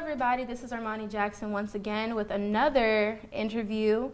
everybody, this is Armani Jackson once again with another interview.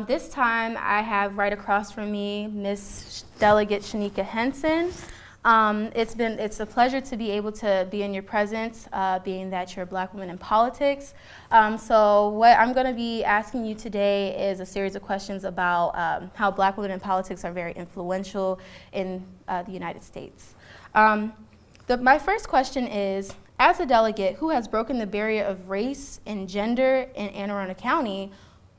This time I have right across from me Miss Delegate Shanika Henson. It's a pleasure to be able to be in your presence, being that you're a Black woman in politics. So what I'm going to be asking you today is a series of questions about how Black women in politics are very influential in the United States. My first question is, as a delegate who has broken the barrier of race and gender in Anne Arundel County,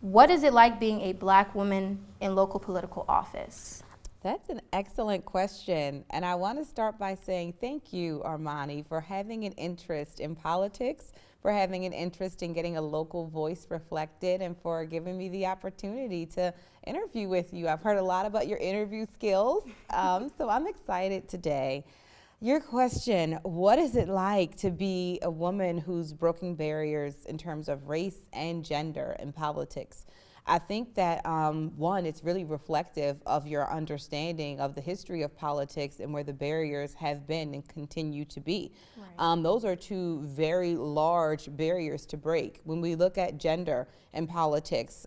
what is it like being a Black woman in local political office? That's an excellent question, and I want to start by saying thank you, Armani, for having an interest in politics, for having an interest in getting a local voice reflected, and for giving me the opportunity to interview with you. I've heard a lot about your interview skills, so I'm excited today. Your question, what is it like to be a woman who's broken barriers in terms of race and gender in politics? I think that, one, it's really reflective of your understanding of the history of politics and where the barriers have been and continue to be. Right. Those are two very large barriers to break. When we look at gender in politics,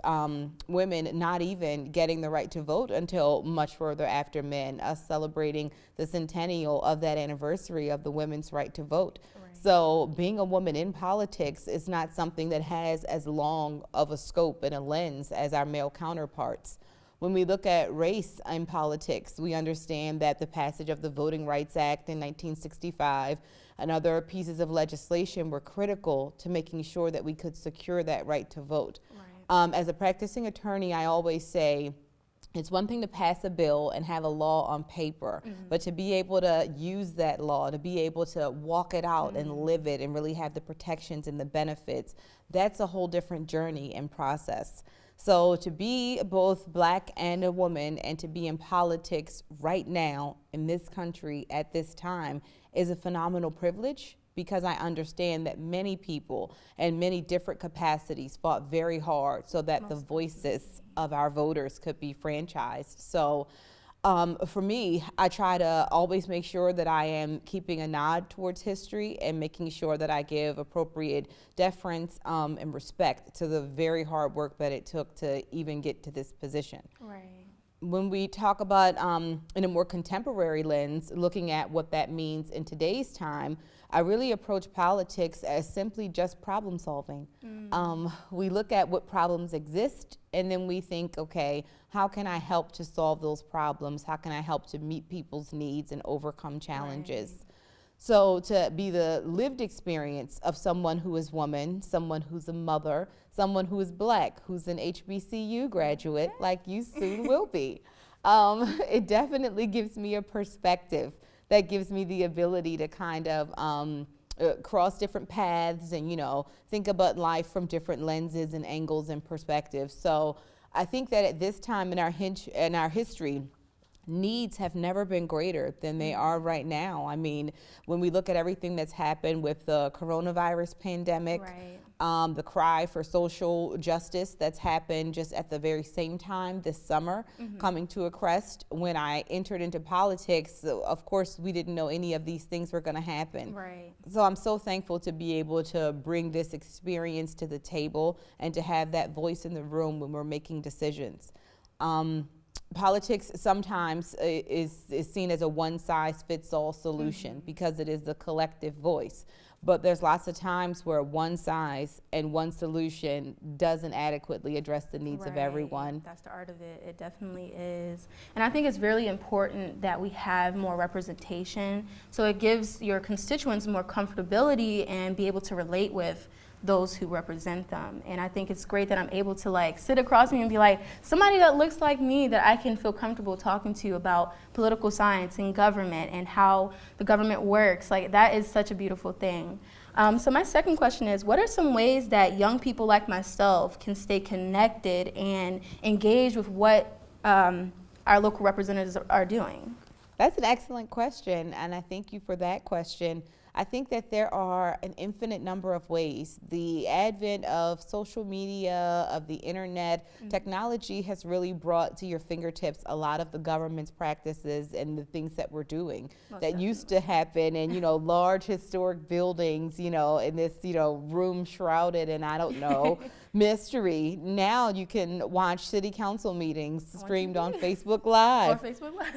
women not even getting the right to vote until much further after men, us celebrating the centennial of that anniversary of the women's right to vote. So being a woman in politics is not something that has as long of a scope and a lens as our male counterparts. When we look at race in politics, we understand that the passage of the Voting Rights Act in 1965 and other pieces of legislation were critical to making sure that we could secure that right to vote. Right. As a practicing attorney, I always say, it's one thing to pass a bill and have a law on paper, but to be able to use that law, to be able to walk it out and live it and really have the protections and the benefits, that's a whole different journey and process. So to be both Black and a woman and to be in politics right now in this country at this time is a phenomenal privilege, because I understand that many people in many different capacities fought very hard so that the voices of our voters could be franchised. So for me, I try to always make sure that I am keeping a nod towards history and making sure that I give appropriate deference and respect to the very hard work that it took to even get to this position. Right. When we talk about, in a more contemporary lens, looking at what that means in today's time, I really approach politics as simply just problem solving. We look at what problems exist, and then we think, okay, how can I help to solve those problems? How can I help to meet people's needs and overcome challenges? Right. So to be the lived experience of someone who is woman, someone who's a mother, someone who is Black, who's an HBCU graduate, like you soon will be, it definitely gives me a perspective that gives me the ability to kind of cross different paths and, think about life from different lenses and angles and perspectives. So I think that at this time in our history, needs have never been greater than they are right now. I mean, when we look at everything that's happened with the coronavirus pandemic, right. The cry for social justice that's happened just at the very same time this summer, coming to a crest. When I entered into politics, of course, we didn't know any of these things were going to happen. Right. So I'm so thankful to be able to bring this experience to the table and to have that voice in the room when we're making decisions. Politics sometimes is seen as a one-size-fits-all solution because it is the collective voice. But there's lots of times where one size and one solution doesn't adequately address the needs of everyone. That's the art of it. It definitely is. And I think it's really important that we have more representation, so it gives your constituents more comfortability and be able to relate with those who represent them. And I think it's great that I'm able to sit across from you and be like, somebody that looks like me that I can feel comfortable talking to about political science and government and how the government works. That is such a beautiful thing. So my second question is, what are some ways that young people like myself can stay connected and engage with what our local representatives are doing? That's an excellent question, and I thank you for that question. I think that there are an infinite number of ways. The advent of social media, of the internet, technology has really brought to your fingertips a lot of the government's practices and the things that we're doing that used to happen in, large historic buildings, in this, room shrouded in, I don't know, mystery. Now you can watch city council meetings streamed on Facebook Live.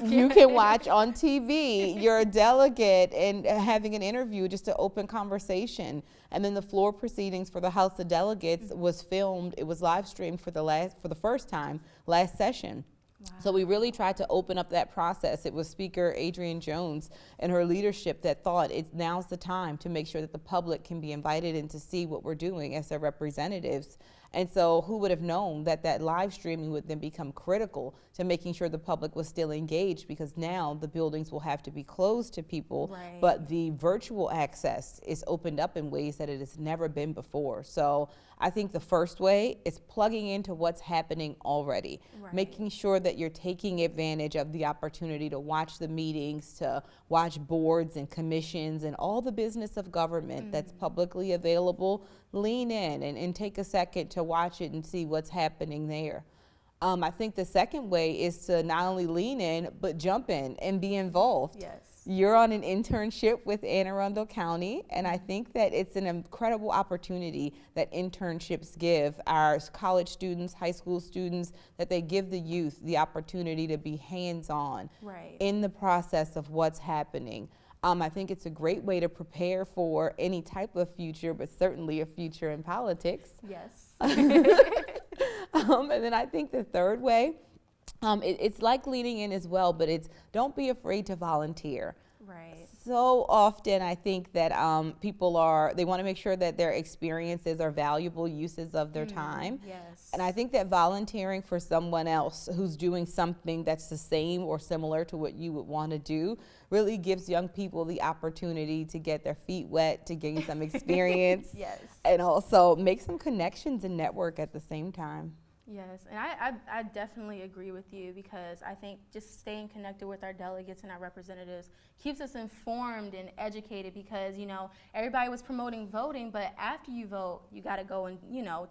You can watch on TV. You're a delegate and having an interview, just an open conversation. And then the floor proceedings for the House of Delegates was filmed. It was live streamed for the first time last session. Wow. So we really tried to open up that process. It was Speaker Adrienne Jones and her leadership that thought now's the time to make sure that the public can be invited in to see what we're doing as their representatives. And so who would have known that live streaming would then become critical to making sure the public was still engaged, because now the buildings will have to be closed to people, right, but the virtual access is opened up in ways that it has never been before. So I think the first way is plugging into what's happening already, right, making sure that you're taking advantage of the opportunity to watch the meetings, to watch boards and commissions and all the business of government that's publicly available. Lean in and take a second to watch it and see what's happening there. I think the second way is to not only lean in, but jump in and be involved. Yes. You're on an internship with Arundel County, and I think that it's an incredible opportunity that internships give our college students, high school students, that they give the youth the opportunity to be hands-on, right, in the process of what's happening. I think it's a great way to prepare for any type of future, but certainly a future in politics. Yes. And then I think the third way, it's like leaning in as well, but it's don't be afraid to volunteer. Right. So often I think that people they want to make sure that their experiences are valuable uses of their time. Yes. And I think that volunteering for someone else who's doing something that's the same or similar to what you would want to do really gives young people the opportunity to get their feet wet, to gain some experience. Yes. And also make some connections and network at the same time. Yes, and I definitely agree with you, because I think just staying connected with our delegates and our representatives keeps us informed and educated, because, everybody was promoting voting, but after you vote, you got to go and,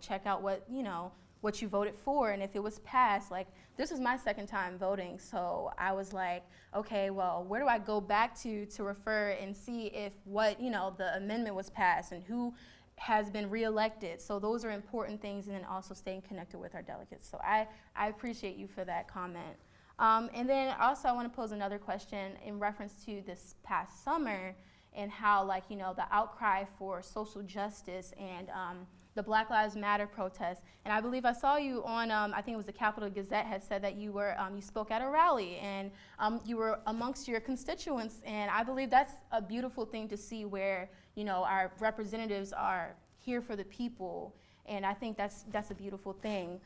check out what you voted for, and if it was passed. Like, this is my second time voting, so I was like, okay, well, where do I go back to refer and see if the amendment was passed and who has been reelected. So those are important things, and then also staying connected with our delegates. So I appreciate you for that comment. And then also I want to pose another question in reference to this past summer and how, the outcry for social justice and the Black Lives Matter protests. And I believe I saw you on, I think it was the Capital Gazette, had said that you spoke at a rally, and you were amongst your constituents. And I believe that's a beautiful thing to see, where, our representatives are here for the people. And I think that's a beautiful thing.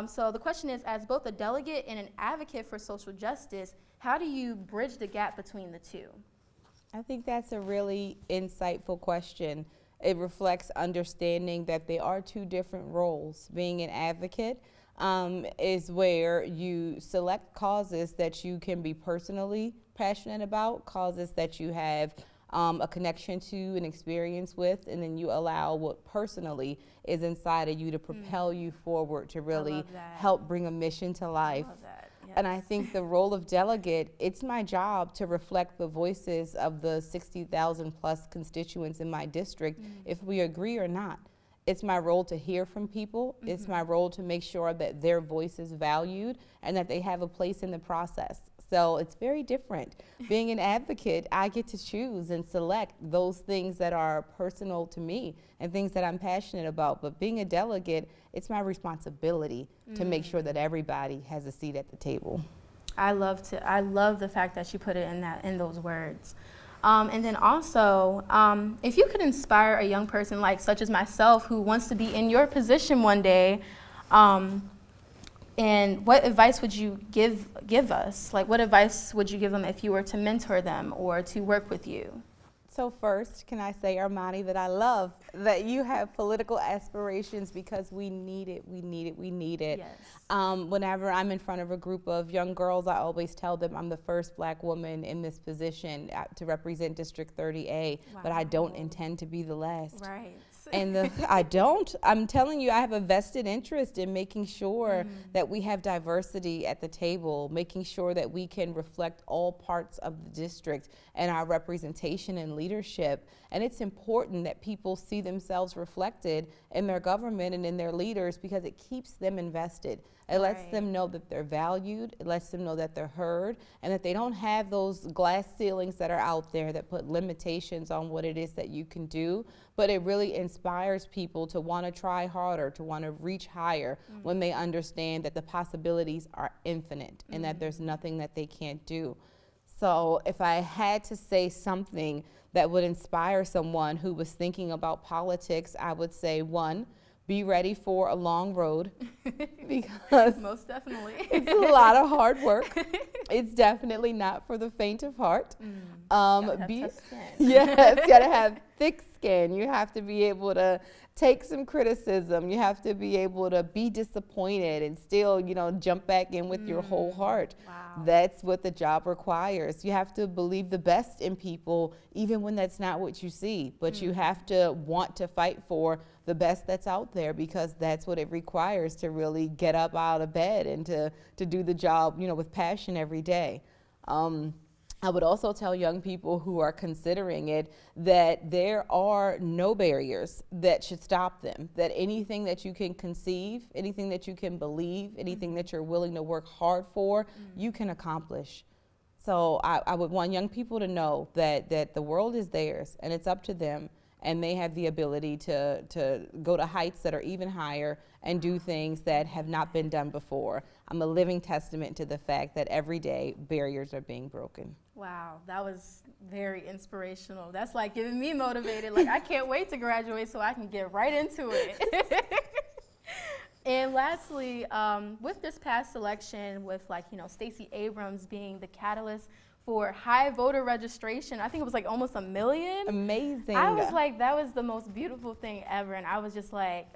So the question is, as both a delegate and an advocate for social justice, how do you bridge the gap between the two? I think that's a really insightful question. It reflects understanding that there are two different roles. Being an advocate is where you select causes that you can be personally passionate about, causes that you have a connection to, an experience with, and then you allow what personally is inside of you to propel you forward to really help bring a mission to life. I love that. Yes. And I think the role of delegate, it's my job to reflect the voices of the 60,000 plus constituents in my district, if we agree or not. It's my role to hear from people. It's my role to make sure that their voice is valued and that they have a place in the process. So it's very different. Being an advocate, I get to choose and select those things that are personal to me and things that I'm passionate about. But being a delegate, it's my responsibility to make sure that everybody has a seat at the table. I love the fact that you put it in those words. And then also, if you could inspire a young person such as myself who wants to be in your position one day, and what advice would you give us? What advice would you give them if you were to mentor them or to work with you? So first, can I say, Armani, that I love that you have political aspirations because we need it, we need it, we need it. Yes. Whenever I'm in front of a group of young girls, I always tell them I'm the first Black woman in this position to represent District 30A, but I don't Wow. intend to be the last. Right. And I don't. I'm telling you, I have a vested interest in making sure that we have diversity at the table, making sure that we can reflect all parts of the district and our representation and leadership. And it's important that people see themselves reflected in their government and in their leaders because it keeps them invested. It lets them know that they're valued, it lets them know that they're heard, and that they don't have those glass ceilings that are out there that put limitations on what it is that you can do. But it really inspires people to want to try harder, to want to reach higher when they understand that the possibilities are infinite and that there's nothing that they can't do. So if I had to say something that would inspire someone who was thinking about politics, I would say, one, be ready for a long road because Most definitely. it's a lot of hard work. It's definitely not for the faint of heart. Gotta have tough skin. Yes, you gotta have thick skin. You have to be able to take some criticism. You have to be able to be disappointed and still, jump back in with your whole heart. Wow. That's what the job requires. You have to believe the best in people, even when that's not what you see. But you have to want to fight for the best that's out there because that's what it requires to really get up out of bed and to do the job, with passion every day. I would also tell young people who are considering it that there are no barriers that should stop them, that anything that you can conceive, anything that you can believe, anything that you're willing to work hard for, you can accomplish. So I would want young people to know that the world is theirs and it's up to them, and they have the ability to go to heights that are even higher and do things that have not been done before. I'm a living testament to the fact that every day barriers are being broken. Wow, that was very inspirational. That's like giving me motivated. Like, I can't wait to graduate so I can get right into it. And lastly, with this past election, with Stacey Abrams being the catalyst for high voter registration, I think it was like almost 1 million. Amazing. I was like, that was the most beautiful thing ever. And I was just like,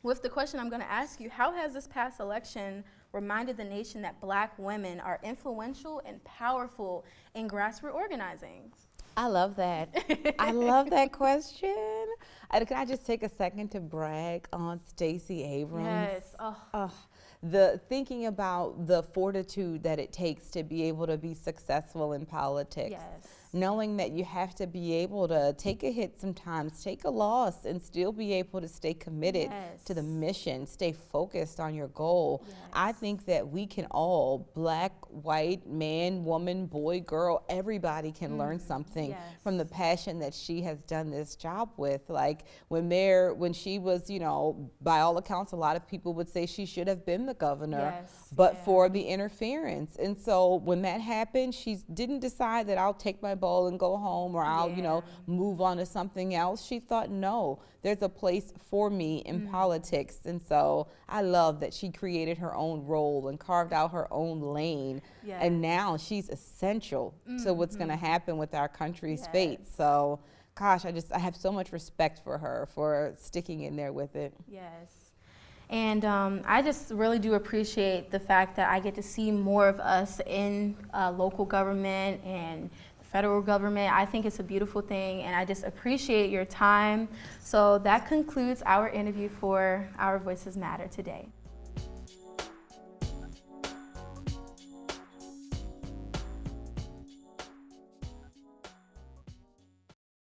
with the question I'm going to ask you, how has this past election reminded the nation that Black women are influential and powerful in grassroots organizing? I love that. I love that question. Can I just take a second to brag on Stacey Abrams? Yes. The thinking about the fortitude that it takes to be able to be successful in politics. Yes. Knowing that you have to be able to take a hit sometimes, take a loss, and still be able to stay committed to the mission, stay focused on your goal. Yes. I think that we can all, Black, white, man, woman, boy, girl, everybody can learn something from the passion that she has done this job with. Like when she was, by all accounts, a lot of people would say she should have been the governor, but for the interference. And so when that happened, she didn't decide that I'll take my ball and go home, or I'll, move on to something else. She thought, no, there's a place for me in politics. And so I love that she created her own role and carved out her own lane. And now she's essential to what's going to happen with our country's fate. So, gosh, I have so much respect for her for sticking in there with it. Yes. And I just really do appreciate the fact that I get to see more of us in local government and federal government. I think it's a beautiful thing, and I just appreciate your time. So that concludes our interview for Our Voices Matter today.